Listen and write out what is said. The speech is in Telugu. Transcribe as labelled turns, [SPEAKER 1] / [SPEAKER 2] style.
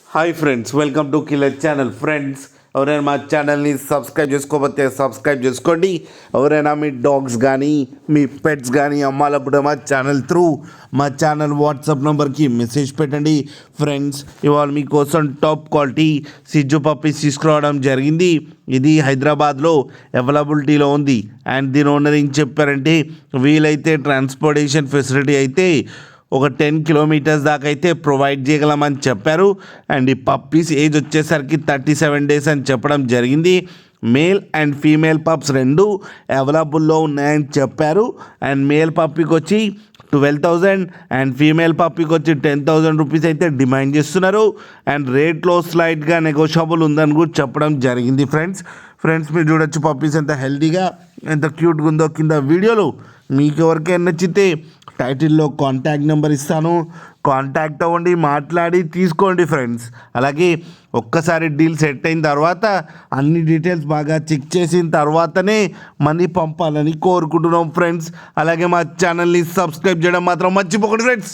[SPEAKER 1] Hi friends, welcome to killer channel. Friends, ఎవరైనా మా ఛానల్ని సబ్స్క్రైబ్ చేసుకోకపోతే సబ్స్క్రైబ్ చేసుకోండి. ఎవరైనా మీ డాగ్స్ కానీ మీ పెట్స్ కానీ అమ్మాలకు కూడా మా ఛానల్ వాట్సాప్ నెంబర్కి మెసేజ్ పెట్టండి. ఫ్రెండ్స్, ఇవాళ మీకోసం టాప్ క్వాలిటీ సిజ్జు పప్పీస్ తీసుకురావడం జరిగింది. ఇది హైదరాబాద్లో అవైలబిలిటీలో ఉంది. అండ్ దీని ఓనర్ ఏం చెప్పారంటే, వీలైతే ట్రాన్స్పోర్టేషన్ ఫెసిలిటీ అయితే ఒక 10 కిలోమీటర్స్ దాకా అయితే ప్రొవైడ్ చేయగలమని చెప్పారు. అండ్ ఈ పప్పీస్ ఏజ్ వచ్చేసరికి 37 డేస్ అని చెప్పడం జరిగింది. మేల్ అండ్ ఫీమేల్ పప్స్ రెండు అవైలబుల్లో ఉన్నాయని చెప్పారు. అండ్ మేల్ పప్పీకి వచ్చి 12,000 అండ్ ఫీమేల్ పప్పీకి వచ్చి 10,000 రూపీస్ అయితే డిమాండ్ చేస్తున్నారు. అండ్ రేట్లో స్లైట్గా నెగోషియబుల్ ఉందని కూడా చెప్పడం జరిగింది. ఫ్రెండ్స్ మీరు చూడొచ్చు పప్పీస్ ఎంత హెల్తీగా ఎంత క్యూట్గా ఉందో. కింద వీడియోలో మీకు ఎవరికైనా నచ్చితే టైటిల్లో కాంటాక్ట్ నెంబర్ ఇస్తాను, కాంటాక్ట్ అవ్వండి, మాట్లాడి తీసుకోండి ఫ్రెండ్స్. అలాగే ఒక్కసారి డీల్ సెట్ అయిన తర్వాత అన్ని డీటెయిల్స్ బాగా చెక్ చేసిన తర్వాతనే మనీ పంపాలని కోరుకుంటున్నాం ఫ్రెండ్స్. అలాగే మా ఛానల్ని సబ్స్క్రైబ్ చేయడం మాత్రం మర్చిపోకండి ఫ్రెండ్స్.